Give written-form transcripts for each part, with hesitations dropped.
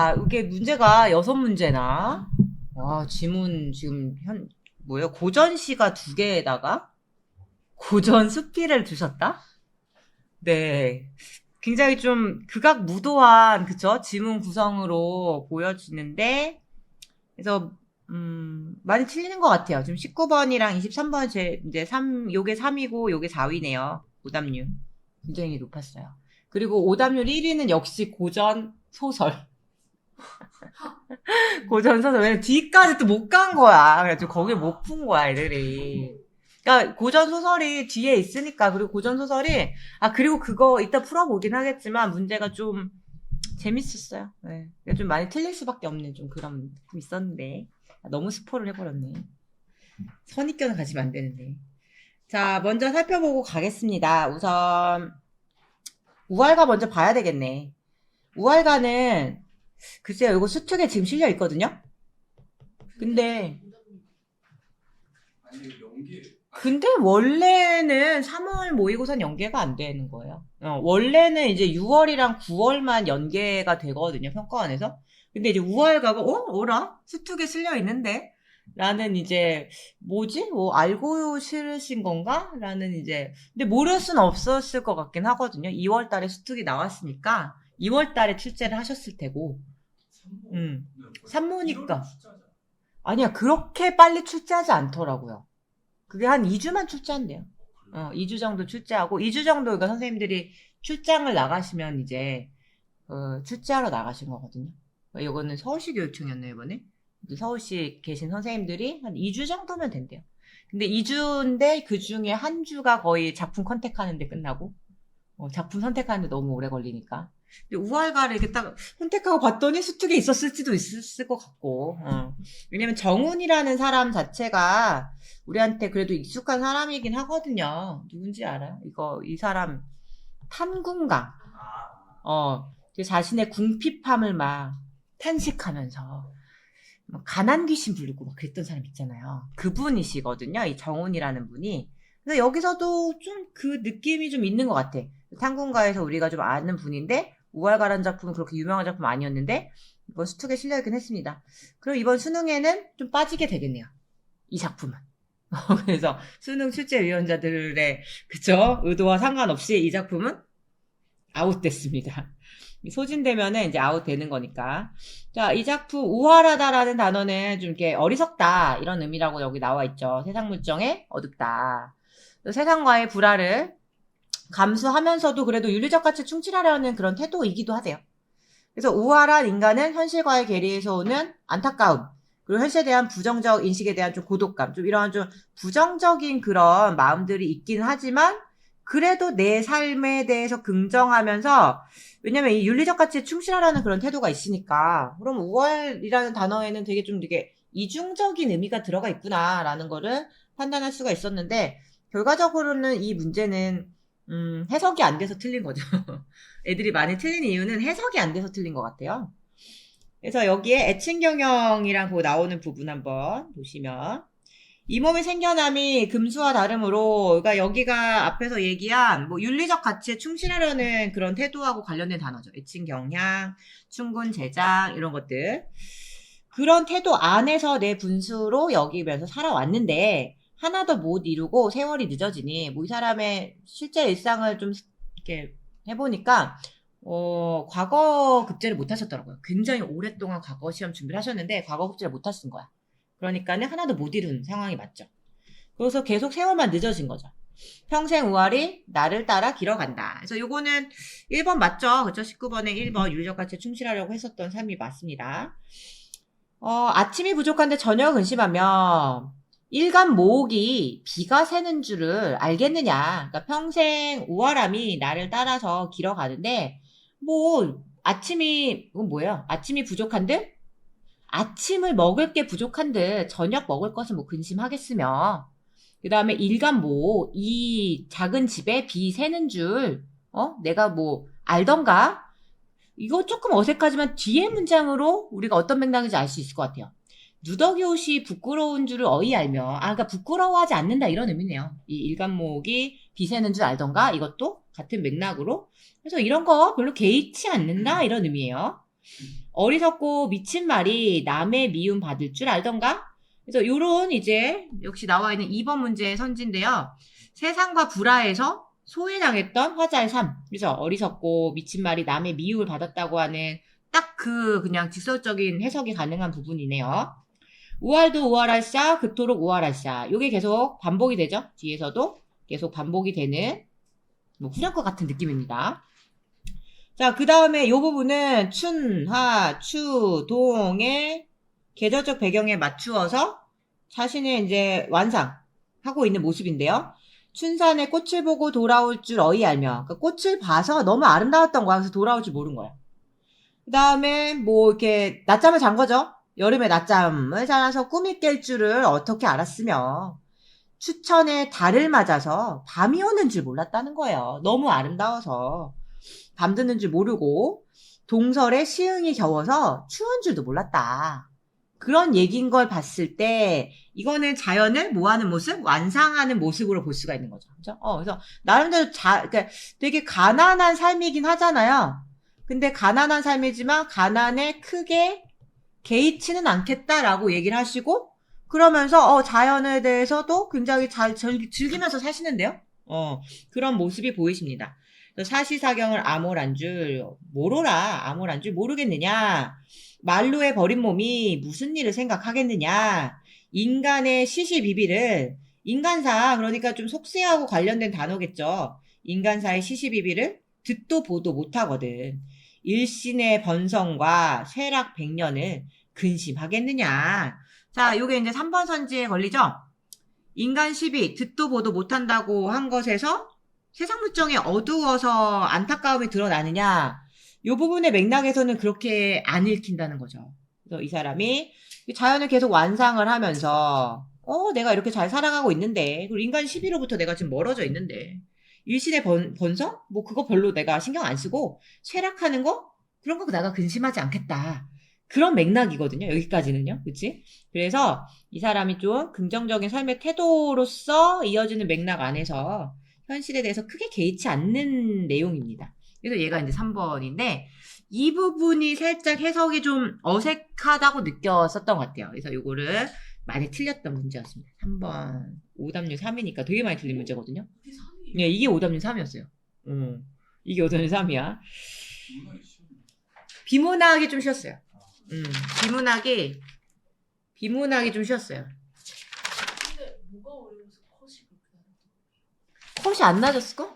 자, 이게 문제가 6문제나. 와, 지문 지금 뭐예요? 고전시가 2개에다가 고전 수필을 두셨다? 네. 굉장히 좀 극악무도한, 그쵸? 지문 구성으로 보여지는데, 그래서, 많이 틀리는 것 같아요. 지금 19번이랑 23번 이제 요게 3이고, 요게 4위네요. 오답률. 굉장히 높았어요. 그리고 오답률 1위는 역시 고전 소설. 고전 소설. 왜냐면 뒤까지 또 못 간 거야. 그래가지고 거길 못 푼 거야, 애들이. 그러니까 고전 소설이 뒤에 있으니까. 그리고 고전 소설이, 그리고 그거 이따 풀어보긴 하겠지만 문제가 좀 재밌었어요. 네. 그러니까 좀 많이 틀릴 수밖에 없는 좀 그런 좀 있었는데. 너무 스포를 해버렸네. 선입견을 가지면 안 되는데. 자, 먼저 살펴보고 가겠습니다. 우선 우알가 먼저 봐야 되겠네. 우알가는 글쎄요, 이거 수특에 지금 실려 있거든요. 근데 원래는 3월 모의고사는 연계가 안 되는 거예요. 원래는 이제 6월이랑 9월만 연계가 되거든요, 평가원에서. 근데 이제 우알가가 어라? 수특에 실려 있는데? 라는 이제 뭐지? 알고 싫으신 건가? 라는 이제 근데 모를 수는 없었을 것 같긴 하거든요. 2월 달에 수특이 나왔으니까 2월 달에 출제를 하셨을 테고. 산모니까. 아니야, 그렇게 빨리 출제하지 않더라고요. 그게 한 2주만 출제한대요. 2주 정도 출제하고, 2주 정도, 그러니까 선생님들이 출장을 나가시면 이제, 출제하러 나가신 거거든요. 이거는 서울시 교육청이었네요, 이번에. 서울시 계신 선생님들이 한 2주 정도면 된대요. 근데 2주인데 그 중에 한 주가 거의 작품 컨택하는데 끝나고, 작품 선택하는데 너무 오래 걸리니까. 근데 우알가를 이렇게 딱 선택하고 봤더니 수특에 있었을지도 있었을 것 같고. 왜냐면 정훈이라는 사람 자체가 우리한테 그래도 익숙한 사람이긴 하거든요. 누군지 알아요? 이 사람 탄군가. 그 자신의 궁핍함을 막 탄식하면서 막 가난 귀신 부르고 막 그랬던 사람 있잖아요. 그분이시거든요. 이 정훈이라는 분이. 그래서 여기서도 좀 그 느낌이 좀 있는 것 같아. 탄군가에서 우리가 좀 아는 분인데 우알가라는 작품은 그렇게 유명한 작품 아니었는데 이번 수특에 실려있긴 했습니다. 그럼 이번 수능에는 좀 빠지게 되겠네요. 이 작품은. 그래서 수능 출제위원자들의 그쵸? 의도와 상관없이 이 작품은 아웃됐습니다. 소진되면은 이제 아웃되는 거니까. 자, 이 작품 우월하다라는 단어는 좀 이렇게 어리석다 이런 의미라고 여기 나와 있죠. 세상 물정에 어둡다. 세상과의 불화를 감수하면서도 그래도 윤리적 가치에 충실하려는 그런 태도이기도 하대요. 그래서 우월한 인간은 현실과의 괴리에서 오는 안타까움, 그리고 현실에 대한 부정적 인식에 대한 좀 고독감, 좀 이러한 좀 부정적인 그런 마음들이 있긴 하지만 그래도 내 삶에 대해서 긍정하면서 왜냐면 이 윤리적 가치에 충실하라는 그런 태도가 있으니까 그럼 우월이라는 단어에는 되게 좀 되게 이중적인 의미가 들어가 있구나라는 거를 판단할 수가 있었는데 결과적으로는 이 문제는 해석이 안 돼서 틀린 거죠. 애들이 많이 틀린 이유는 해석이 안 돼서 틀린 것 같아요. 그래서 여기에 애칭경영이랑 그 나오는 부분 한번 보시면 이 몸의 생겨남이 금수와 다름으로 그러니까 여기가 앞에서 얘기한 뭐 윤리적 가치에 충실하려는 그런 태도하고 관련된 단어죠. 애칭경향, 충군재장 이런 것들. 그런 태도 안에서 내 분수로 여기면서 살아왔는데 하나도 못 이루고 세월이 늦어지니 뭐 이 사람의 실제 일상을 좀 이렇게 해보니까 과거 급제를 못 하셨더라고요. 굉장히 오랫동안 과거 시험 준비를 하셨는데 과거 급제를 못 하신 거야. 그러니까는 하나도 못 이룬 상황이 맞죠. 그래서 계속 세월만 늦어진 거죠. 평생 우월이 나를 따라 길어간다. 그래서 요거는 1번 맞죠? 그쵸? 19번에 1번 윤리적 가치에 충실하려고 했었던 삶이 맞습니다. 아침이 부족한데 저녁 근심하며 일간 모옥이 비가 새는 줄을 알겠느냐. 그러니까 평생 우월함이 나를 따라서 길어가는데 이건 뭐예요? 아침이 부족한데? 아침을 먹을 게 부족한데 저녁 먹을 것은 뭐 근심하겠으며 그 다음에 일간 이 작은 집에 비 새는 줄 내가 뭐 알던가? 이거 조금 어색하지만 뒤에 문장으로 우리가 어떤 맥락인지 알 수 있을 것 같아요. 누더기 옷이 부끄러운 줄을 어이 알며 그러니까 부끄러워하지 않는다 이런 의미네요. 이 일간목이 비 새는 줄 알던가 이것도 같은 맥락으로 그래서 이런 거 별로 개의치 않는다 이런 의미예요. 어리석고 미친 말이 남의 미움 받을 줄 알던가? 그래서 요런 이제 역시 나와 있는 2번 문제의 선지인데요. 세상과 불화에서 소외당했던 화자의 삶. 그래서 어리석고 미친 말이 남의 미움을 받았다고 하는 딱 그냥 직설적인 해석이 가능한 부분이네요. 우활도 우활할사, 그토록 우활할사. 요게 계속 반복이 되죠. 뒤에서도 계속 반복이 되는 뭐 후렴구 같은 느낌입니다. 자, 그 다음에 요 부분은 춘, 하, 추, 동의 계절적 배경에 맞추어서 자신의 이제 완상하고 있는 모습인데요. 춘산에 꽃을 보고 돌아올 줄 어이 알며. 그러니까 꽃을 봐서 너무 아름다웠던 거야. 그래서 돌아올 줄 모른 거야. 그 다음에 뭐 이렇게 낮잠을 잔 거죠. 여름에 낮잠을 자서 꿈이 깰 줄을 어떻게 알았으며. 추천에 달을 맞아서 밤이 오는 줄 몰랐다는 거예요. 너무 아름다워서. 밤드는 줄 모르고 동설에 시흥이 겨워서 추운 줄도 몰랐다. 그런 얘기인 걸 봤을 때 이거는 자연을 뭐하는 모습? 완상하는 모습으로 볼 수가 있는 거죠. 그죠? 그래서 나름대로 그러니까 되게 가난한 삶이긴 하잖아요. 근데 가난한 삶이지만 가난에 크게 개의치는 않겠다라고 얘기를 하시고 그러면서 자연에 대해서도 굉장히 잘 즐기면서 사시는데요. 그런 모습이 보이십니다. 사시사경을 암호란 줄 모르라. 암호란 줄 모르겠느냐. 말로의 버린 몸이 무슨 일을 생각하겠느냐. 인간의 시시비비를 인간사 그러니까 좀 속세하고 관련된 단어겠죠. 인간사의 시시비비를 듣도 보도 못하거든. 일신의 번성과 쇠락 백년을 근심하겠느냐. 자, 요게 이제 3번 선지에 걸리죠. 인간 시비 듣도 보도 못한다고 한 것에서 세상 물정이 어두워서 안타까움이 드러나느냐. 이 부분의 맥락에서는 그렇게 안 읽힌다는 거죠. 그래서 이 사람이 자연을 계속 완상을 하면서 내가 이렇게 잘 살아가고 있는데 그리고 인간 시비로부터 내가 지금 멀어져 있는데 일신의 번성? 뭐 그거 별로 내가 신경 안 쓰고 쇠락하는 거? 그런 거 내가 근심하지 않겠다. 그런 맥락이거든요. 여기까지는요. 그치? 그래서 이 사람이 좀 긍정적인 삶의 태도로서 이어지는 맥락 안에서 현실에 대해서 크게 개의치 않는 내용입니다. 그래서 얘가 이제 3번인데 이 부분이 살짝 해석이 좀 어색하다고 느꼈었던 것 같아요. 그래서 요거를 많이 틀렸던 문제였습니다. 3번 오답률 3이니까 되게 많이 틀린 문제거든요. 네, 이게 오답률 3이었어요. 이게 오답률 3이야. 비문학이 좀 쉬웠어요. 비문학이 좀 쉬웠어요. 근데 뭐가 어려워서 컷이 그렇게 나왔어? 컷이 안 낮았을까?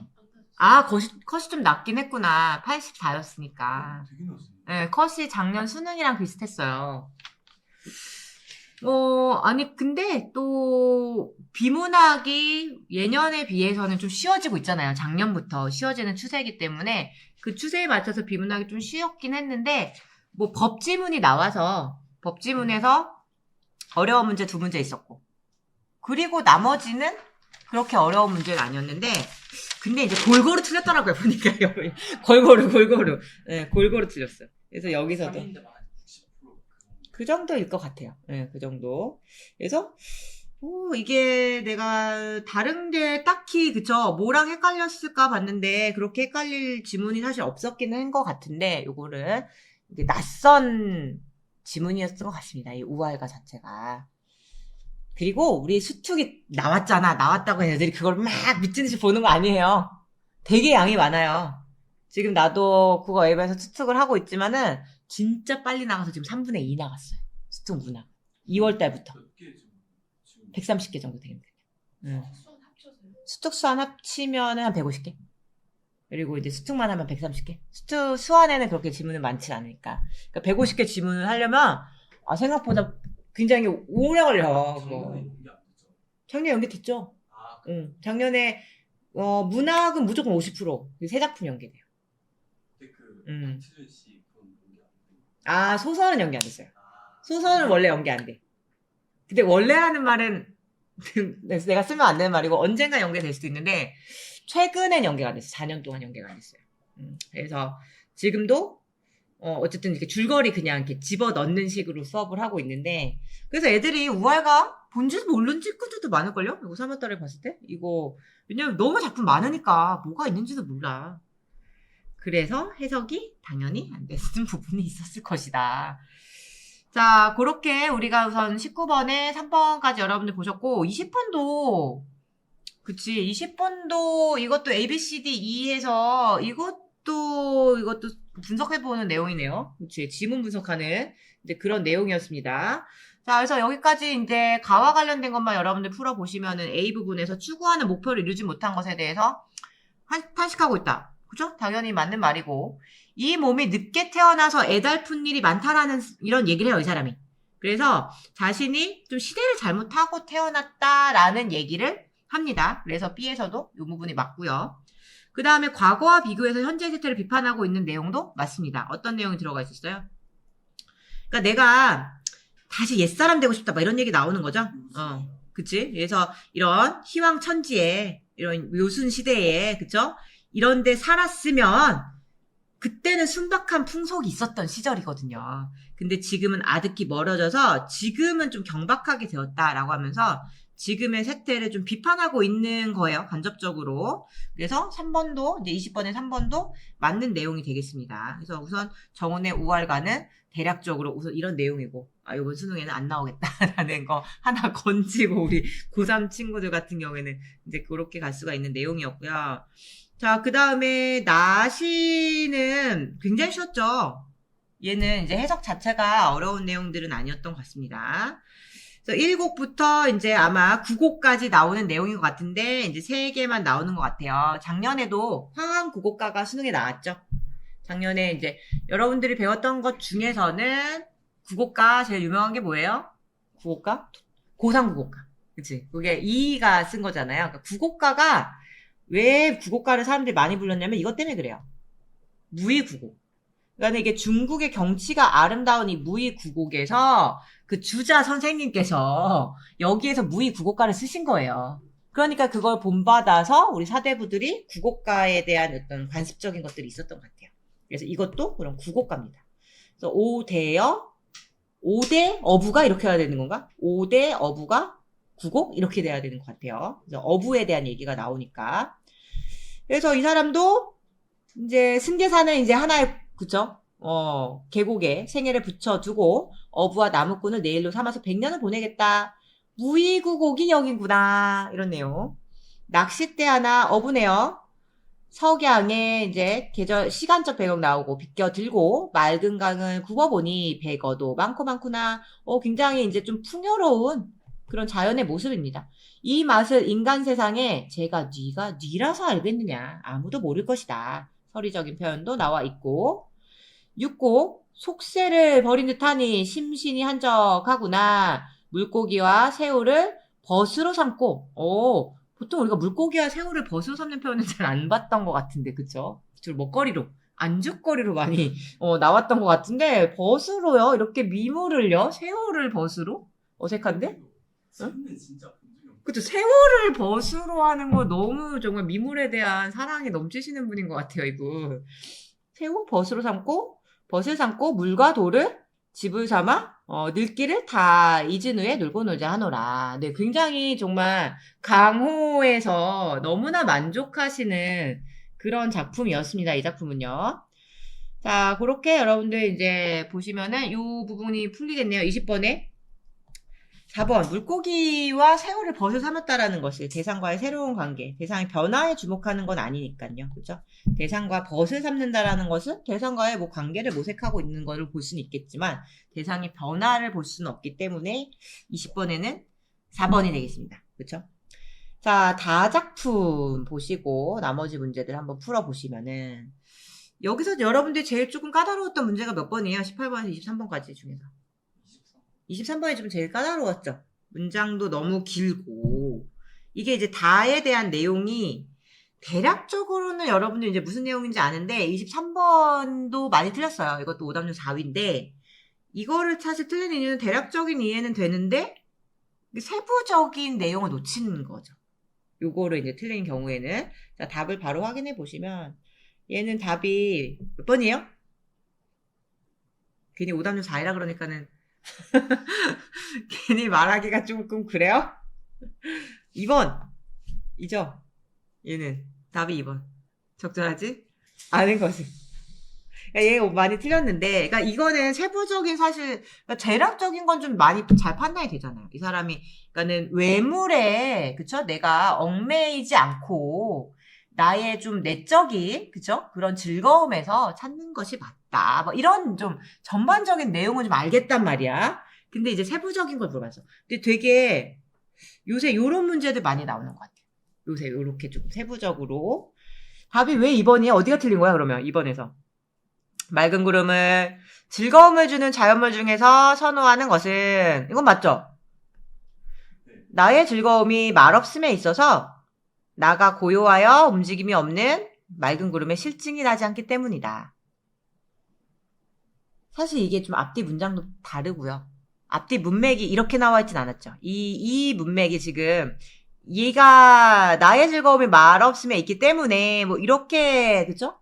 아, 컷이 좀 낮긴 했구나. 84였으니까. 되게 낮았네. 네, 컷이 작년 수능이랑 비슷했어요. 아니, 근데 또, 비문학이 예년에 비해서는 좀 쉬워지고 있잖아요. 작년부터 쉬워지는 추세이기 때문에 그 추세에 맞춰서 비문학이 좀 쉬웠긴 했는데, 뭐 법지문이 나와서, 법지문에서 어려운 문제 2문제 있었고, 그리고 나머지는 그렇게 어려운 문제는 아니었는데, 근데 이제 골고루 틀렸더라고요, 보니까요. 골고루. 네, 골고루 틀렸어요. 그래서 여기서도. 3인데 막 90% 그 정도일 것 같아요. 네, 그 정도. 그래서, 이게 내가 다른 게 딱히, 그쵸, 뭐랑 헷갈렸을까 봤는데, 그렇게 헷갈릴 지문이 사실 없었긴 한 것 같은데, 요거를, 이게 낯선 지문이었던 것 같습니다. 이 우알가 자체가. 그리고 우리 수특이 나왔다고 해서 애들이 그걸 막 미친 듯이 보는 거 아니에요. 되게 양이 많아요. 지금 나도 국어 앱에서 수특을 하고 있지만은 진짜 빨리 나가서 지금 3분의 2 나갔어요. 수특 문학. 2월 달부터. 몇 개 지금 130개 정도 되겠네요. 수원 합쳐서요? 수특 수한 합치면은 한 150개. 그리고 이제 수특만 하면 130개. 수특 수한에는 그렇게 지문은 많지 않으니까. 그러니까 150개 지문을 하려면 생각보다 굉장히 오래 걸려. 작년에 연기 안 됐죠? 작년 연기됐죠? 아, 응. 작년에 문학은 무조건 50%. 세 작품 연기돼요. 근데 그 음. 박치준 씨 그건 연기 안 돼. 소설은 연기 안 됐어요. 아, 소설은 원래 연기 안 돼. 근데 원래 하는 말은 내가 쓰면 안 되는 말이고 언젠가 연기될 수도 있는데 최근엔 연기가 안 됐어요. 4년 동안 연기가 안 됐어요. 그래서 지금도 어쨌든 이렇게 줄거리 그냥 이렇게 집어 넣는 식으로 수업을 하고 있는데 그래서 애들이 우알가 본지도 모르는 친구들도 많을걸요? 이거 3월달에 봤을 때? 이거 왜냐면 너무 작품 많으니까 뭐가 있는지도 몰라. 그래서 해석이 당연히 안 됐은 부분이 있었을 것이다. 자, 그렇게 우리가 우선 19번에 3번까지 여러분들 보셨고, 20번도, 그치, 20번도 이것도 A, B, C, D, E 해서 이것도 분석해보는 내용이네요. 그치, 지문 분석하는 이제 그런 내용이었습니다. 자, 그래서 여기까지 이제 가와 관련된 것만 여러분들 풀어보시면은 A 부분에서 추구하는 목표를 이루지 못한 것에 대해서 탄식하고 있다. 그죠? 당연히 맞는 말이고. 이 몸이 늦게 태어나서 애달픈 일이 많다라는 이런 얘기를 해요, 이 사람이. 그래서 자신이 좀 시대를 잘못하고 태어났다라는 얘기를 합니다. 그래서 B에서도 이 부분이 맞고요. 그 다음에 과거와 비교해서 현재 세태를 비판하고 있는 내용도 맞습니다. 어떤 내용이 들어가 있었어요? 그러니까 내가 다시 옛사람 되고 싶다, 막 이런 얘기 나오는 거죠? 그치? 그래서 이런 희왕천지에, 이런 요순 시대에, 그쵸? 이런데 살았으면, 그때는 순박한 풍속이 있었던 시절이거든요. 근데 지금은 아득히 멀어져서, 지금은 좀 경박하게 되었다라고 하면서, 지금의 세태를 좀 비판하고 있는 거예요, 간접적으로. 그래서 3번도, 이제 20번에 3번도 맞는 내용이 되겠습니다. 그래서 우선 정원의 우월가는 대략적으로 우선 이런 내용이고, 이번 수능에는 안 나오겠다라는 거 하나 건지고, 우리 고3 친구들 같은 경우에는 이제 그렇게 갈 수가 있는 내용이었고요. 자, 그 다음에 나시는 굉장히 쉬웠죠? 얘는 이제 해석 자체가 어려운 내용들은 아니었던 것 같습니다. 그래서 1곡부터 이제 아마 9곡까지 나오는 내용인 것 같은데, 이제 3개만 나오는 것 같아요. 작년에도 황황 9곡가가 수능에 나왔죠? 작년에 이제 여러분들이 배웠던 것 중에서는 9곡가 제일 유명한 게 뭐예요? 9곡가? 고3 9곡가. 그치? 그게 2가 쓴 거잖아요. 그러니까 9곡가가 왜 9곡가를 사람들이 많이 불렀냐면 이것 때문에 그래요. 무의 9곡. 그러니까 이게 중국의 경치가 아름다운 이 무의 9곡에서 그 주자 선생님께서 여기에서 무의 9곡가를 쓰신 거예요. 그러니까 그걸 본받아서 우리 사대부들이 9곡가에 대한 어떤 관습적인 것들이 있었던 것 같아요. 그래서 이것도 그럼 9곡가입니다. 그래서 5대 어부가 이렇게 해야 되는 건가? 5대 어부가 9곡? 이렇게 돼야 되는 것 같아요. 그래서 어부에 대한 얘기가 나오니까. 그래서 이 사람도 이제 승계사는 이제 하나의, 그쵸? 계곡에 생애를 붙여두고 어부와 나무꾼을 내일로 삼아서 100년을 보내겠다. 무의구곡이 여긴구나. 이런 내용. 낚싯대 하나 어부네요. 석양에 이제 시간적 배경 나오고 비껴 들고 맑은 강을 굽어보니 백어도 많구나. 굉장히 이제 좀 풍요로운 그런 자연의 모습입니다. 이 맛을 인간 세상에 제가 뉘라서 알겠느냐. 아무도 모를 것이다. 서리적인 표현도 나와 있고. 6곡 속세를 버린 듯하니 심신이 한적하구나. 물고기와 새우를 벗으로 삼고 보통 우리가 물고기와 새우를 벗으로 삼는 표현은 잘 안 봤던 것 같은데, 그쵸? 주로 먹거리로, 안주거리로 많이 나왔던 것 같은데, 벗으로요? 이렇게 미물을요? 새우를 벗으로? 어색한데? 새우는 진짜 본 적이 없는. 그쵸? 새우를 벗으로 하는 거 너무 정말 미물에 대한 사랑이 넘치시는 분인 것 같아요, 이분. 새우 벗으로 삼고, 벗을 삼고, 물과 돌을 집을 삼아 늙기를 다 잊은 후에 놀고 놀자 하노라. 네, 굉장히 정말 강호에서 너무나 만족하시는 그런 작품이었습니다. 이 작품은요. 자, 그렇게 여러분들 이제 보시면은 이 부분이 풀리겠네요. 20번에 4번 물고기와 새우를 벗을 삼았다라는 것이 대상과의 새로운 관계, 대상의 변화에 주목하는 건 아니니까요. 그죠? 대상과 벗을 삼는다라는 것은 대상과의 뭐 관계를 모색하고 있는 것을 볼 수는 있겠지만 대상의 변화를 볼 수는 없기 때문에 20번에는 4번이 되겠습니다. 그렇죠? 자, 다작품 보시고 나머지 문제들 한번 풀어보시면은 여기서 여러분들이 제일 조금 까다로웠던 문제가 몇 번이에요? 18번에서 23번까지 중에서. 23번이 좀 제일 까다로웠죠. 문장도 너무 길고 이게 이제 다에 대한 내용이 대략적으로는 여러분들 이제 무슨 내용인지 아는데 23번도 많이 틀렸어요. 이것도 오답률 4위인데 이거를 사실 틀린 이유는 대략적인 이해는 되는데 세부적인 내용을 놓치는 거죠. 요거를 이제 틀린 경우에는 자, 답을 바로 확인해 보시면 얘는 답이 몇 번이에요? 괜히 오답률 4위라 그러니까는 괜히 말하기가 조금 그래요? 2번 이죠? 얘는 답이 2번 적절하지? 아는 것은. 그러니까 얘 많이 틀렸는데, 그러니까 이거는 세부적인 사실, 그러니까 재량적인 건 좀 많이 잘 판단이 되잖아요. 이 사람이, 그러니까는 외물에, 그쵸? 내가 얽매이지 않고, 나의 좀 내적인, 그쵸? 그런 즐거움에서 찾는 것이 맞다. 뭐 이런 좀 전반적인 내용은 좀 알겠단 말이야. 근데 이제 세부적인 걸 물어봤어. 근데 되게 요새 요런 문제들 많이 나오는 것 같아요. 요새 요렇게 좀 세부적으로. 답이 왜 2번이야? 어디가 틀린 거야, 그러면? 2번에서. 맑은 구름을 즐거움을 주는 자연물 중에서 선호하는 것은 이건 맞죠? 나의 즐거움이 말없음에 있어서 나가 고요하여 움직임이 없는 맑은 구름에 실증이 나지 않기 때문이다. 사실 이게 좀 앞뒤 문장도 다르고요. 앞뒤 문맥이 이렇게 나와 있진 않았죠. 이 문맥이 지금 얘가 나의 즐거움이 말없음에 있기 때문에 뭐 이렇게 그죠?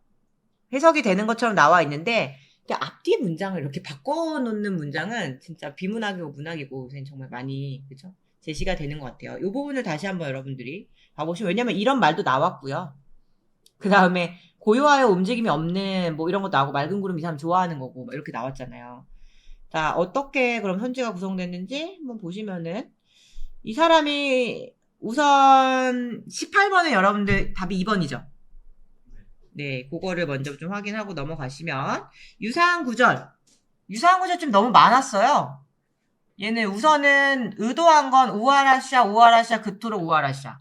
해석이 되는 것처럼 나와 있는데 앞뒤 문장을 이렇게 바꿔놓는 문장은 진짜 비문학이고 문학이고 요새는 정말 많이 그죠? 제시가 되는 것 같아요. 이 부분을 다시 한번 여러분들이 봐보시면 왜냐면 이런 말도 나왔고요. 그 다음에 고요하여 움직임이 없는 뭐 이런 것도 나오고 맑은 구름 이 사람 좋아하는 거고 막 이렇게 나왔잖아요. 자 어떻게 그럼 선지가 구성됐는지 한번 보시면은 이 사람이 우선 18번은 여러분들 답이 2번이죠. 네, 그거를 먼저 좀 확인하고 넘어가시면 유사한 구절 좀 너무 많았어요. 얘는 우선은 의도한 건 우아라샤 그토록 우아라샤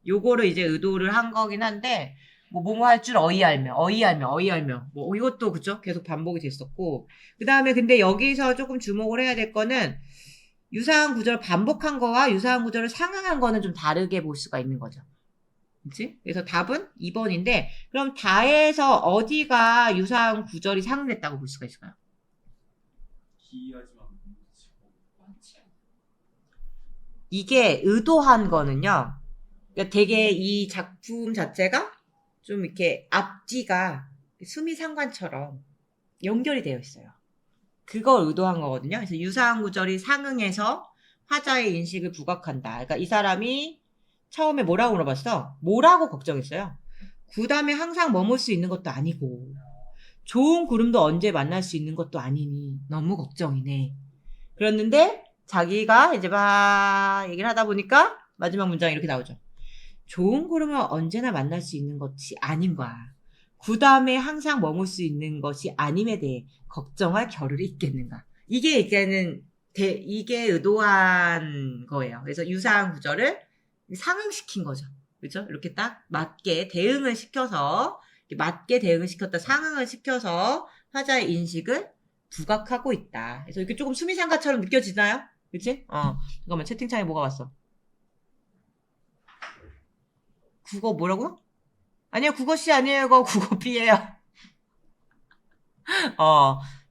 요거를 이제 의도를 한 거긴 한데 뭐뭐 할 줄 어이알며 뭐 이것도 그쵸? 계속 반복이 됐었고 그 다음에 근데 여기서 조금 주목을 해야 될 거는 유사한 구절을 반복한 거와 유사한 구절을 상응한 거는 좀 다르게 볼 수가 있는 거죠. 그치? 그래서 답은 2번인데, 그럼 다에서 어디가 유사한 구절이 상응됐다고 볼 수가 있을까요? 기이하지만 많지 않아. 이게 의도한 거는요, 그러니까 되게 이 작품 자체가 좀 이렇게 앞뒤가 수미상관처럼 연결이 되어 있어요. 그걸 의도한 거거든요. 그래서 유사한 구절이 상응해서 화자의 인식을 부각한다. 그러니까 이 사람이 처음에 뭐라고 물어봤어? 뭐라고 걱정했어요? 구담에 항상 머물 수 있는 것도 아니고 좋은 구름도 언제 만날 수 있는 것도 아니니 너무 걱정이네. 그랬는데 자기가 이제 막 얘기를 하다 보니까 마지막 문장이 이렇게 나오죠. 좋은 구름은 언제나 만날 수 있는 것이 아님과 구담에 항상 머물 수 있는 것이 아님에 대해 걱정할 겨를이 있겠는가. 이게 이제는 이게 의도한 거예요. 그래서 유사한 구절을 상응시킨 거죠. 그죠? 이렇게 딱 맞게 대응을 시켜서 맞게 대응을 시켰다 상응을 시켜서 화자의 인식을 부각하고 있다. 그래서 이렇게 조금 수미상가처럼 느껴지나요? 그치? 잠깐만 채팅창에 뭐가 왔어? 국어 뭐라고? 아니요 국어 C 아니에요. 이거 국어 B예요.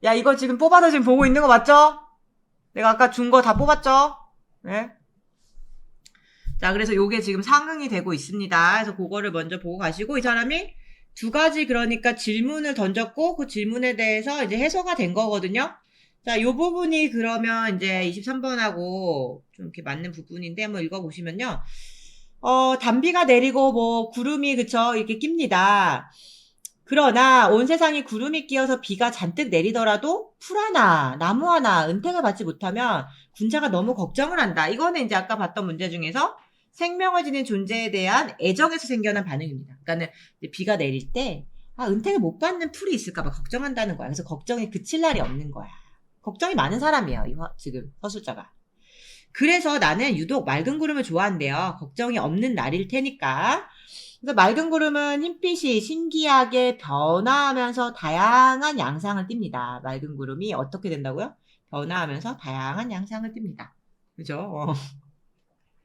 야 이거 지금 뽑아서 지금 보고 있는 거 맞죠? 내가 아까 준 거 다 뽑았죠? 네? 자, 그래서 요게 지금 상응이 되고 있습니다. 그래서 그거를 먼저 보고 가시고, 이 사람이 두 가지 그러니까 질문을 던졌고, 그 질문에 대해서 이제 해소가 된 거거든요. 자, 요 부분이 그러면 이제 23번하고 좀 이렇게 맞는 부분인데 한번 읽어보시면요. 단비가 내리고 뭐 구름이 그쵸? 이렇게 낍니다. 그러나 온 세상이 구름이 끼어서 비가 잔뜩 내리더라도 풀 하나, 나무 하나 은택을 받지 못하면 군자가 너무 걱정을 한다. 이거는 이제 아까 봤던 문제 중에서 생명을 지닌 존재에 대한 애정에서 생겨난 반응입니다. 그러니까는 비가 내릴 때 은택을 못 받는 풀이 있을까 봐 걱정한다는 거야. 그래서 걱정이 그칠 날이 없는 거야. 걱정이 많은 사람이에요. 지금 서술자가. 그래서 나는 유독 맑은 구름을 좋아한대요. 걱정이 없는 날일 테니까. 그래서 맑은 구름은 흰빛이 신기하게 변화하면서 다양한 양상을 띱니다. 맑은 구름이 어떻게 된다고요? 변화하면서 다양한 양상을 띱니다. 그죠?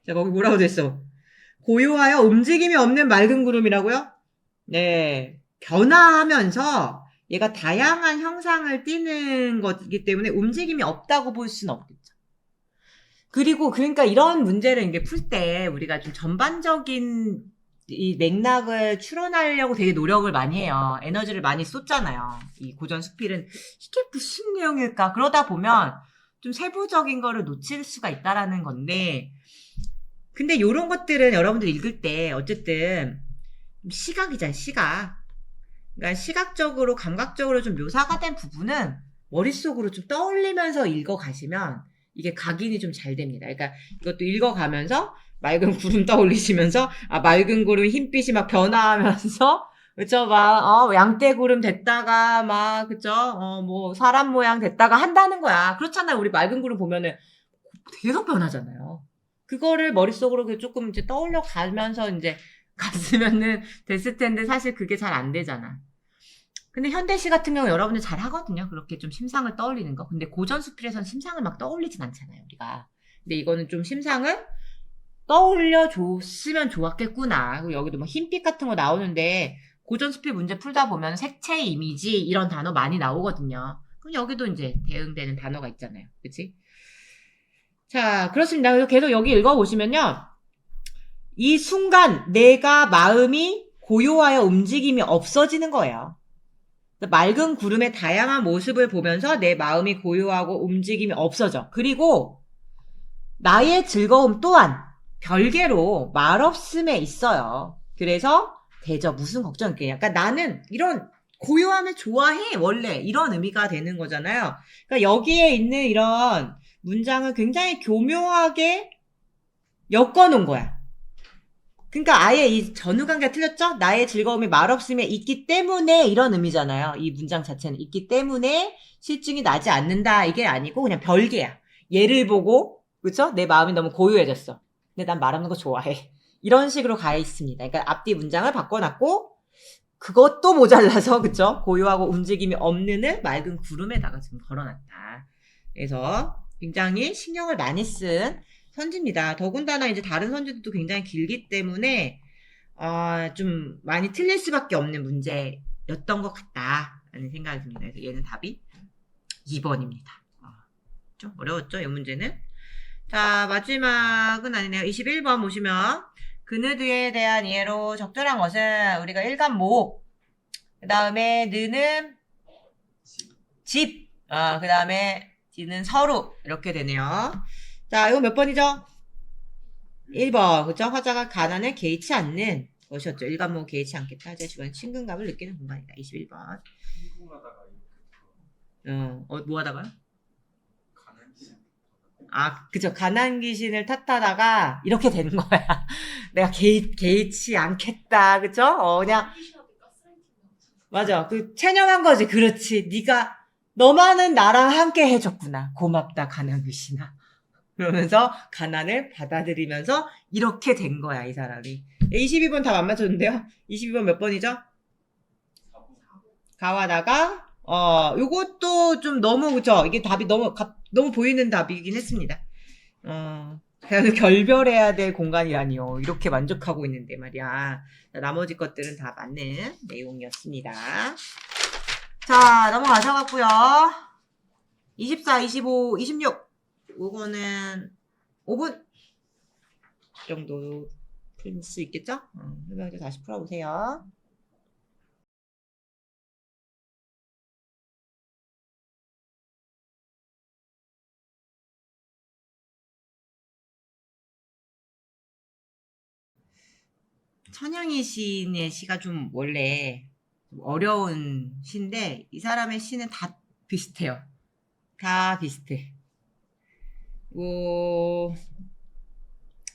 자, 거기 뭐라고 됐어? 고요하여 움직임이 없는 맑은 구름이라고요? 네. 변화하면서 얘가 다양한 형상을 띠는 것이기 때문에 움직임이 없다고 볼 수는 없겠죠. 그리고 그러니까 이런 문제를 이게 풀 때 우리가 좀 전반적인 이 맥락을 추론하려고 되게 노력을 많이 해요. 에너지를 많이 쏟잖아요. 이 고전 수필은 이게 무슨 내용일까? 그러다 보면 좀 세부적인 거를 놓칠 수가 있다라는 건데 근데 요런 것들은 여러분들 읽을 때 어쨌든 시각이잖아요. 시각. 그러니까 시각적으로, 감각적으로 좀 묘사가 된 부분은 머릿속으로 좀 떠올리면서 읽어가시면 이게 각인이 좀 잘 됩니다. 그러니까 이것도 읽어가면서 맑은 구름 떠올리시면서 맑은 구름 흰빛이 막 변화하면서 그쵸 막 양떼구름 됐다가 막 그쵸 뭐 사람 모양 됐다가 한다는 거야. 그렇잖아요. 우리 맑은 구름 보면은 계속 변하잖아요. 그거를 머릿속으로 조금 이제 떠올려 가면서 이제 갔으면은 됐을 텐데 사실 그게 잘 안 되잖아. 근데 현대시 같은 경우 여러분들 잘 하거든요. 그렇게 좀 심상을 떠올리는 거. 근데 고전 수필에서는 심상을 막 떠올리진 않잖아요, 우리가. 근데 이거는 좀 심상을 떠올려 줬으면 좋았겠구나. 그리고 여기도 뭐 흰빛 같은 거 나오는데 고전 수필 문제 풀다 보면 색채 이미지 이런 단어 많이 나오거든요. 그럼 여기도 이제 대응되는 단어가 있잖아요. 그치? 자, 그렇습니다. 그래서 계속 여기 읽어보시면요. 이 순간 내가 마음이 고요하여 움직임이 없어지는 거예요. 맑은 구름의 다양한 모습을 보면서 내 마음이 고요하고 움직임이 없어져. 그리고 나의 즐거움 또한 별개로 말없음에 있어요. 그래서 대저 무슨 걱정이게 약간 나는 이런 고요함을 좋아해 원래 이런 의미가 되는 거잖아요. 그러니까 여기에 있는 이런 문장을 굉장히 교묘하게 엮어놓은 거야. 그러니까 아예 이 전후관계가 틀렸죠? 나의 즐거움이 말없음에 있기 때문에 이런 의미잖아요. 이 문장 자체는 있기 때문에 실증이 나지 않는다 이게 아니고 그냥 별개야. 얘를 보고 그쵸? 내 마음이 너무 고요해졌어. 근데 난 말하는 거 좋아해. 이런 식으로 가 있습니다. 그러니까 앞뒤 문장을 바꿔놨고 그것도 모자라서 그쵸? 고요하고 움직임이 없는을 맑은 구름에다가 지금 걸어놨다. 그래서 굉장히 신경을 많이 쓴 선지입니다. 더군다나 이제 다른 선지들도 굉장히 길기 때문에 좀 많이 틀릴 수밖에 없는 문제였던 것 같다라는 생각이 듭니다. 그래서 얘는 답이 2번입니다. 좀 어려웠죠? 이 문제는. 자, 마지막은 아니네요. 21번 보시면 그느드에 대한 이해로 적절한 것은 우리가 일간목 그 다음에 느는 집 그 다음에 지는 서로 이렇게 되네요. 자, 이거 몇 번이죠? 1번. 그죠? 화자가 가난을 개의치 않는 것이었죠. 일간목은 개의치 않겠다. 제 주변에 친근감을 느끼는 공간이다. 21번. 행동하다가 이렇게 뭐 하다가요? 가난 귀신. 그죠. 가난 귀신을 탓하다가 이렇게 되는 거야. 내가 개의치 않겠다. 그죠? 그냥 맞아. 그 체념한 거지. 그렇지. 네가 너만은 나랑 함께 해줬구나. 고맙다 가난 귀신아. 그러면서 가난을 받아들이면서 이렇게 된 거야 이 사람이. 22번 답 안 맞췄는데요. 22번 몇 번이죠? 가와다가 요것도 좀 너무 그쵸? 이게 답이 너무 보이는 답이긴 했습니다. 그래서 결별해야 될 공간이라니요. 이렇게 만족하고 있는데 말이야. 자, 나머지 것들은 다 맞는 내용이었습니다. 자, 넘어가셔갖고요. 24, 25, 26. 요거는 5분 정도 풀 수 있겠죠? 설명서 다시 풀어보세요. 천양희 시인의 시가 좀 원래 좀 어려운 시인데 이 사람의 시는 다 비슷해요. 다 비슷해.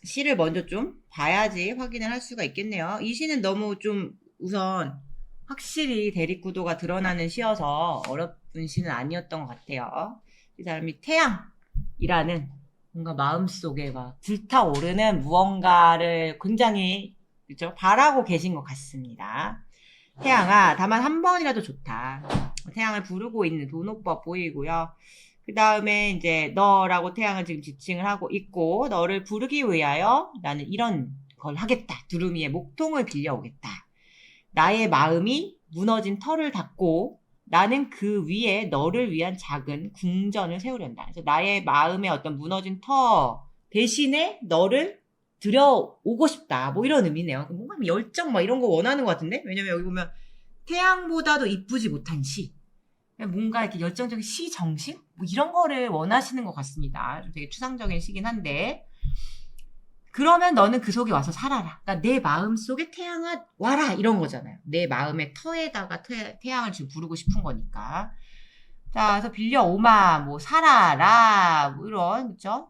시를 먼저 좀 봐야지 확인을 할 수가 있겠네요. 이 시는 너무 좀 우선 확실히 대립구도가 드러나는 시여서 어렵은 시는 아니었던 것 같아요. 이 사람이 태양이라는 뭔가 마음속에 막 불타오르는 무언가를 굉장히 그렇죠? 바라고 계신 것 같습니다. 태양아, 다만 한 번이라도 좋다. 태양을 부르고 있는 도노법 보이고요. 그 다음에 이제 너라고 태양을 지금 지칭을 하고 있고 너를 부르기 위하여 나는 이런 걸 하겠다. 두루미의 목통을 빌려오겠다. 나의 마음이 무너진 터를 닦고 나는 그 위에 너를 위한 작은 궁전을 세우련다. 그래서 나의 마음의 어떤 무너진 터 대신에 너를 들여오고 싶다. 뭐 이런 의미네요. 뭔가 열정 막 이런 거 원하는 것 같은데? 왜냐면 여기 보면 태양보다도 이쁘지 못한 시. 뭔가 이렇게 열정적인 시 정신? 뭐 이런 거를 원하시는 것 같습니다. 좀 되게 추상적인 시긴 한데. 그러면 너는 그 속에 와서 살아라. 그러니까 내 마음 속에 태양아 와라 이런 거잖아요. 내 마음의 터에다가 태양을 지금 부르고 싶은 거니까. 자, 그래서 빌려오마, 뭐 살아라, 뭐 이런 그죠?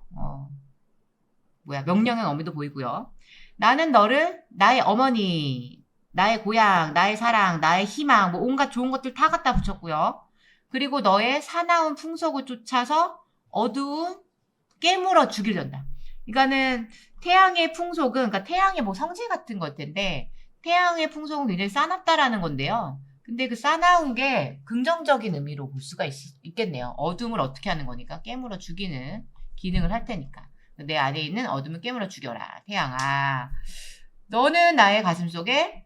명령형 어미도 보이고요. 나는 너를 나의 어머니, 나의 고향, 나의 사랑, 나의 희망, 뭐 온갖 좋은 것들 다 갖다 붙였고요. 그리고 너의 사나운 풍속을 쫓아서 어두운 깨물어 죽이려다. 그러니까는 태양의 풍속은, 그러니까 태양의 뭐 성질 같은 걸 텐데, 태양의 풍속은 굉장히 싸납다라는 건데요. 근데 그 싸나운 게 긍정적인 의미로 볼 수가 있겠네요. 어둠을 어떻게 하는 거니까 깨물어 죽이는 기능을 할 테니까. 내 안에 있는 어둠을 깨물어 죽여라. 태양아. 너는 나의 가슴 속에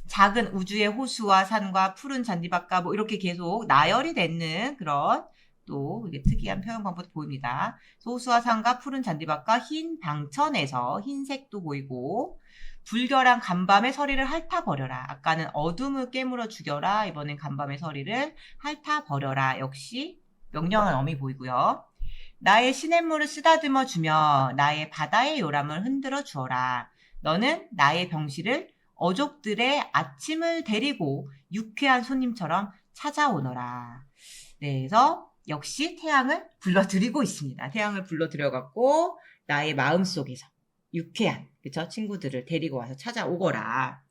작은 우주의 호수와 산과 푸른 잔디밭과 뭐 이렇게 계속 나열이 되는 그런 또 이게 특이한 표현 방법도 보입니다. 호수와 산과 푸른 잔디밭과 흰 방천에서 흰색도 보이고 불결한 간밤의 서리를 핥아버려라. 아까는 어둠을 깨물어 죽여라. 이번엔 간밤의 서리를 핥아버려라. 역시 명령한 어미 보이고요. 나의 시냇물을 쓰다듬어 주며 나의 바다의 요람을 흔들어 주어라. 너는 나의 병실을 어족들의 아침을 데리고 유쾌한 손님처럼 찾아오너라. 네, 그래서 역시 태양을 불러들이고 있습니다. 태양을 불러들여갖고 나의 마음속에서 유쾌한 그쵸? 친구들을 데리고 와서 찾아오거라.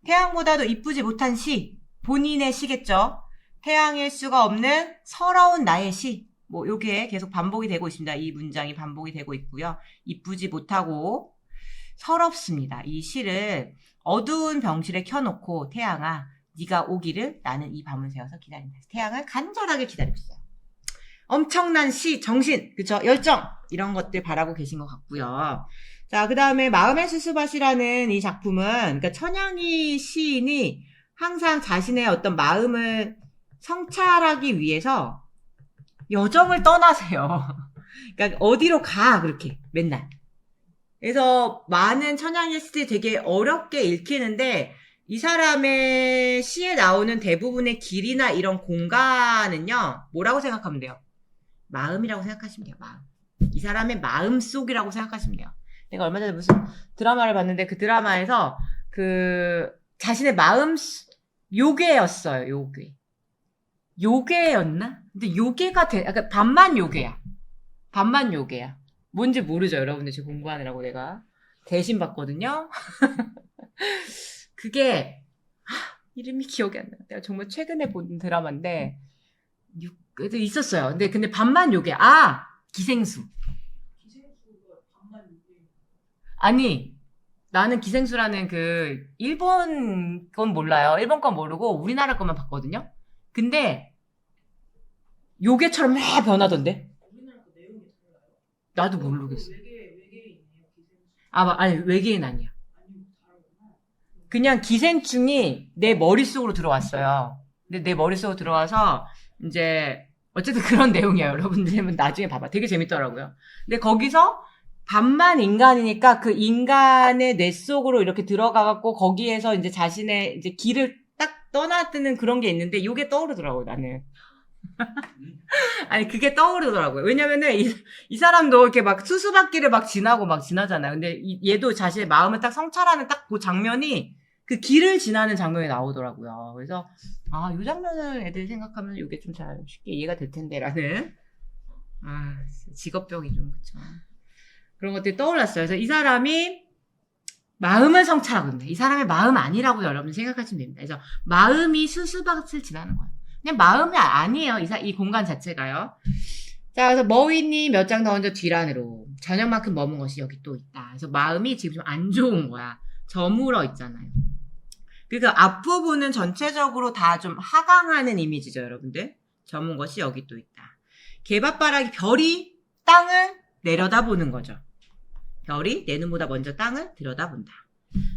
태양보다도 이쁘지 못한 시, 본인의 시겠죠. 태양일 수가 없는 서러운 나의 시. 뭐 요게 계속 반복이 되고 있습니다. 이 문장이 반복이 되고 있고요. 이쁘지 못하고 서럽습니다. 이 시를 어두운 병실에 켜놓고 태양아 네가 오기를 나는 이 밤을 새워서 기다린다. 태양을 간절하게 기다리고 있어요. 엄청난 시, 정신, 그쵸? 열정 이런 것들 바라고 계신 것 같고요. 자, 그 다음에 마음의 수수밭이라는 이 작품은 그러니까 천양희 시인이 항상 자신의 어떤 마음을 성찰하기 위해서 여정을 떠나세요. 그러니까 어디로 가 그렇게 맨날. 그래서 많은 천양희 시들이 되게 어렵게 읽히는데 이 사람의 시에 나오는 대부분의 길이나 이런 공간은요. 뭐라고 생각하면 돼요? 마음이라고 생각하시면 돼요. 마음. 이 사람의 마음속이라고 생각하시면 돼요. 내가 얼마 전에 무슨 드라마를 봤는데 그 드라마에서 그 자신의 마음 요괴였어요. 요괴. 요괴였나? 근데 요괴가 약간 반만 요괴야. 반만 요괴야. 뭔지 모르죠. 여러분들 지금 공부하느라고 내가 대신 봤거든요. 그게 이름이 기억이 안 나. 내가 정말 최근에 본 드라마인데 있었어요. 근데 반만 요괴. 기생수. 기생수가 반만 요게. 아니 나는 기생수라는 그 일본 건 몰라요. 일본 건 모르고 우리나라 것만 봤거든요. 근데 요괴처럼 막 변하던데. 우리나라 그 내용이 달라요? 나도 모르겠어. 외계인이에요, 기생수. 아니 외계인 아니야. 아니, 다르구나. 그냥 기생충이 내 머릿속으로 들어왔어요. 근데 내 머릿속으로 들어와서 이제 어쨌든 그런 내용이에요. 여러분들은 나중에 봐봐. 되게 재밌더라고요. 근데 거기서 반만 인간이니까 그 인간의 뇌 속으로 이렇게 들어가갖고 거기에서 이제 자신의 이제 길을 딱 떠나드는 그런 게 있는데 이게 떠오르더라고요, 나는. 아니, 그게 떠오르더라고요. 왜냐면은 이 사람도 이렇게 막 수수밭길을 막 지나고 막 지나잖아요. 근데 얘도 자신의 마음을 딱 성찰하는 딱 그 장면이 그 길을 지나는 장면이 나오더라고요. 그래서 이 장면을 애들이 생각하면 이게 좀 잘 쉽게 이해가 될 텐데라는 직업병이 좀 그쵸. 그런 것들이 떠올랐어요. 그래서 이 사람이 마음을 성찰하고 있네. 이 사람의 마음 아니라고 여러분 생각하시면 됩니다. 그래서 마음이 수수밭을 지나는 거예요. 그냥 마음이 아니에요. 이 공간 자체가요. 자, 그래서 머위니 몇 장 더 얹어 뒤란으로. 저녁만큼 머문 것이 여기 또 있다. 그래서 마음이 지금 좀 안 좋은 거야. 저물어 있잖아요. 그러니까 앞부분은 전체적으로 다 좀 하강하는 이미지죠, 여러분들. 저문 것이 여기 또 있다. 개밥바라기 별이 땅을 내려다보는 거죠. 별이 내 눈보다 먼저 땅을 들여다본다.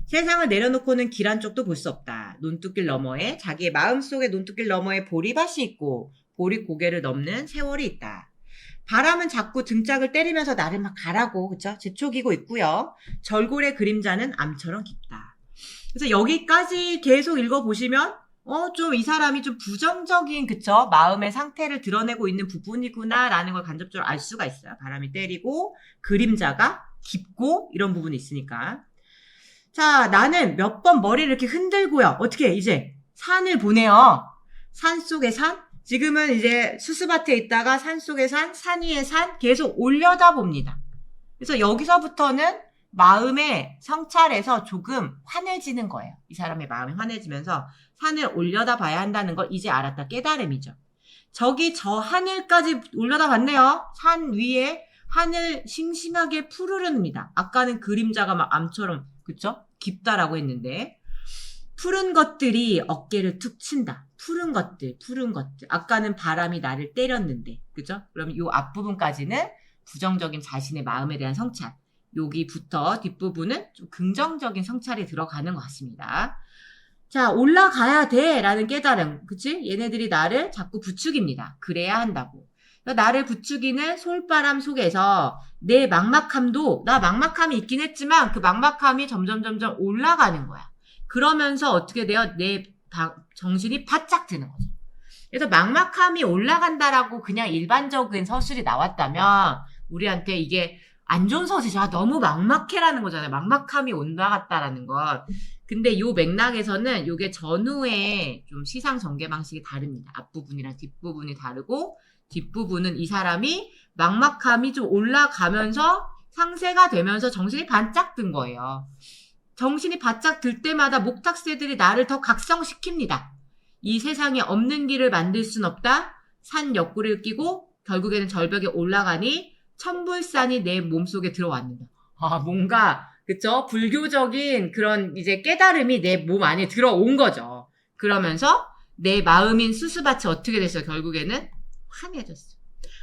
세상을 내려놓고는 길 한쪽도 볼 수 없다. 논두길 너머에 자기의 마음속의 논두길 너머에 보리밭이 있고 보리 고개를 넘는 세월이 있다. 바람은 자꾸 등짝을 때리면서 나를 막 가라고 그쵸? 재촉이고 있고요. 절골의 그림자는 암처럼 깊다. 그래서 여기까지 계속 읽어보시면 좀 이 사람이 좀 부정적인 그쵸? 마음의 상태를 드러내고 있는 부분이구나 라는 걸 간접적으로 알 수가 있어요. 바람이 때리고 그림자가 깊고 이런 부분이 있으니까. 자, 나는 몇 번 머리를 이렇게 흔들고요. 어떻게 이제 산을 보내요. 산 속의 산. 지금은 이제 수수밭에 있다가 산 속의 산, 산 위의 산 계속 올려다 봅니다. 그래서 여기서부터는 마음의 성찰에서 조금 환해지는 거예요. 이 사람의 마음이 환해지면서 산을 올려다 봐야 한다는 걸 이제 알았다. 깨달음이죠. 저기 저 하늘까지 올려다 봤네요. 산 위에 하늘 싱싱하게 푸르릅니다. 아까는 그림자가 막 암처럼 그쵸? 깊다라고 했는데 푸른 것들이 어깨를 툭 친다. 푸른 것들. 아까는 바람이 나를 때렸는데 그죠? 그럼 요 앞부분까지는 부정적인 자신의 마음에 대한 성찰. 여기부터 뒷부분은 좀 긍정적인 성찰이 들어가는 것 같습니다. 자, 올라가야 돼 라는 깨달음. 그치? 얘네들이 나를 자꾸 부추깁니다. 그래야 한다고. 나를 부추기는 솔바람 속에서 내 막막함도, 나 막막함이 있긴 했지만 그 막막함이 점점 올라가는 거야. 그러면서 어떻게 돼요? 내 정신이 바짝 드는 거죠. 그래서 막막함이 올라간다라고 그냥 일반적인 서술이 나왔다면 우리한테 이게 안 좋은 서술이죠. 너무 막막해라는 거잖아요. 막막함이 올라갔다라는 건. 근데 요 맥락에서는 요게 전후의 좀 시상 전개 방식이 다릅니다. 앞부분이랑 뒷부분이 다르고 뒷부분은 이 사람이 막막함이 좀 올라가면서 상세가 되면서 정신이 반짝 든 거예요. 정신이 바짝 들 때마다 목탁새들이 나를 더 각성시킵니다. 이 세상에 없는 길을 만들 순 없다. 산 옆구리를 끼고 결국에는 절벽에 올라가니 천불산이 내 몸속에 들어왔는다. 아, 뭔가 그쵸? 불교적인 그런 이제 깨달음이 내 몸 안에 들어온 거죠. 그러면서 내 마음인 수수밭이 어떻게 됐어요? 결국에는 환해졌어요.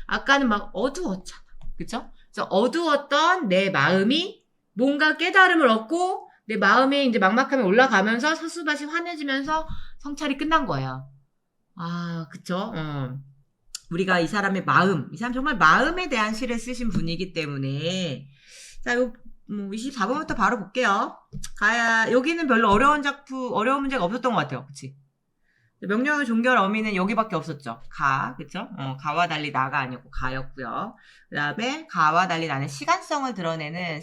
아까는 막 어두웠잖아. 그쵸? 그래서 어두웠던 내 마음이 뭔가 깨달음을 얻고 내 마음에 이제 막막함이 올라가면서 수수밭이 환해지면서 성찰이 끝난 거예요. 아, 그쵸? 우리가 이 사람의 마음, 이 사람 정말 마음에 대한 시를 쓰신 분이기 때문에 자, 요 24번부터 바로 볼게요. 여기는 별로 어려운 문제가 없었던 것 같아요. 그치? 명령의 종결 어미는 여기밖에 없었죠. 그쵸? 가와 달리 나가 아니었고 가였고요. 그 다음에 가와 달리 나는 시간성을 드러내는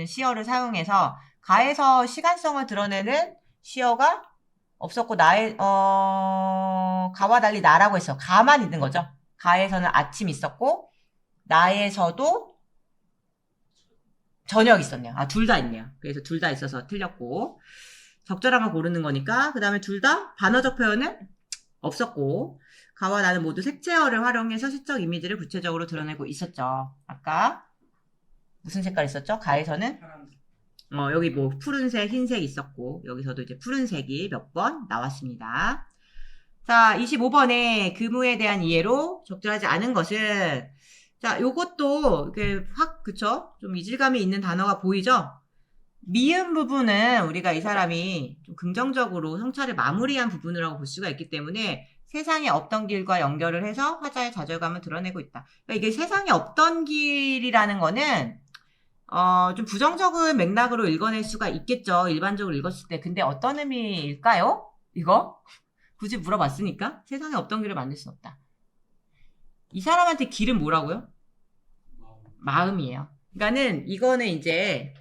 시어를 사용해서 가에서 시간성을 드러내는 시어가 없었고 가와 달리 나라고 했어. 가만 있는 거죠. 가에서는 아침 있었고 나에서도 저녁 있었네요. 둘 다 있네요. 그래서 둘 다 있어서 틀렸고 적절한 걸 고르는 거니까 그 다음에 둘 다 반어적 표현은 없었고 가와 나는 모두 색채어를 활용해서 시적 이미지를 구체적으로 드러내고 있었죠. 아까 무슨 색깔 있었죠? 가에서는 여기 뭐 푸른색, 흰색 있었고 여기서도 이제 푸른색이 몇 번 나왔습니다. 자, 25번에 금우에 대한 이해로 적절하지 않은 것은 자, 요것도 이렇게 그쵸? 좀 이질감이 있는 단어가 보이죠? 미음 부분은 우리가 이 사람이 좀 긍정적으로 성찰을 마무리한 부분이라고 볼 수가 있기 때문에 세상에 없던 길과 연결을 해서 화자의 좌절감을 드러내고 있다. 그러니까 이게 세상에 없던 길이라는 거는 좀 부정적인 맥락으로 읽어낼 수가 있겠죠. 일반적으로 읽었을 때. 근데 어떤 의미일까요? 이거? 굳이 물어봤으니까. 세상에 없던 길을 만들 수 없다. 이 사람한테 길은 뭐라고요? 마음이에요. 그러니까는 이거는 이제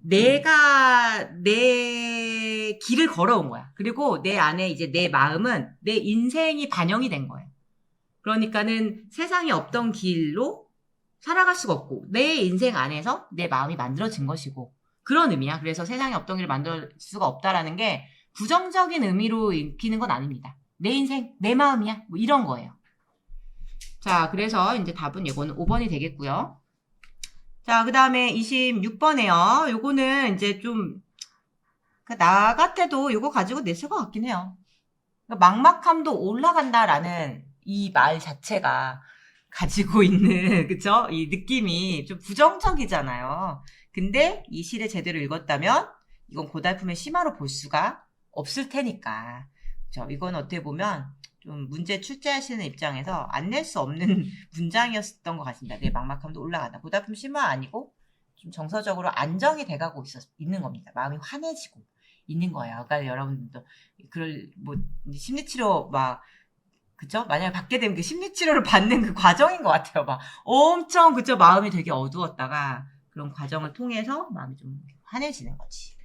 내가 내 길을 걸어온 거야. 그리고 내 안에 이제 내 마음은 내 인생이 반영이 된 거예요. 그러니까는 세상에 없던 길로 살아갈 수가 없고 내 인생 안에서 내 마음이 만들어진 것이고 그런 의미야. 그래서 세상에 없던 길을 만들 수가 없다라는 게 부정적인 의미로 읽히는 건 아닙니다. 내 인생, 내 마음이야. 뭐 이런 거예요. 자, 그래서 이제 답은 이거는 5번이 되겠고요. 자, 그 다음에 26번에요. 요거는 이제 좀, 나 같아도 요거 가지고 냈을 것 같긴 해요. 막막함도 올라간다라는 이 말 자체가 가지고 있는, 그쵸? 이 느낌이 좀 부정적이잖아요. 근데 이 시를 제대로 읽었다면 이건 고달픔의 심화로 볼 수가 없을 테니까. 그쵸? 이건 어떻게 보면 좀 문제 출제하시는 입장에서 안 낼 수 없는 문장이었던 것 같습니다. 내 막막함도 올라간다. 고달픔 심화 아니고 좀 정서적으로 안정이 돼가고 있는 겁니다. 마음이 환해지고 있는 거예요. 그러니까 여러분들도 심리치료 그쵸? 만약에 받게 되면 그 심리치료를 받는 그 과정인 것 같아요. 엄청 그쵸? 마음이 되게 어두웠다가 그런 과정을 통해서 마음이 좀 환해지는 거지.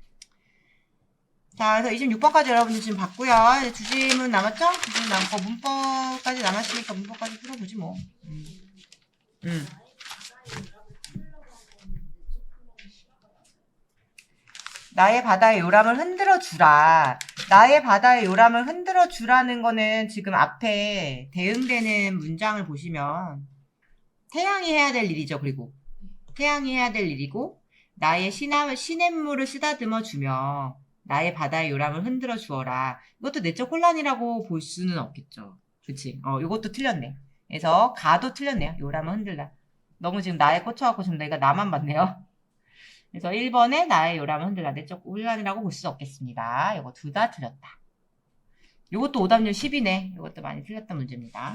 자, 그래서 26번까지 여러분들 지금 봤고요. 이제 두 질문 남았죠? 두 질문 남고 문법까지 남았으니까 문법까지 풀어보지 뭐. 나의 바다의 요람을 흔들어 주라. 나의 바다의 요람을 흔들어 주라는 거는 지금 앞에 대응되는 문장을 보시면 태양이 해야 될 일이죠. 그리고 태양이 해야 될 일이고 나의 시냇물을 쓰다듬어 주며 나의 바다의 요람을 흔들어 주어라. 이것도 내적 혼란이라고 볼 수는 없겠죠. 그치? 이것도 틀렸네. 그래서 가도 틀렸네요. 요람을 흔들라. 너무 지금 나에 꽂혀갖고 지금 내가 나만 봤네요. 그래서 1번에 나의 요람을 흔들라. 내적 혼란이라고 볼 수 없겠습니다. 이거 둘 다 틀렸다. 이것도 오답률 10이네. 이것도 많이 틀렸던 문제입니다.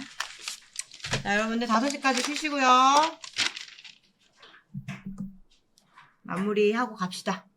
자, 여러분들 5시까지 쉬시고요. 마무리하고 갑시다.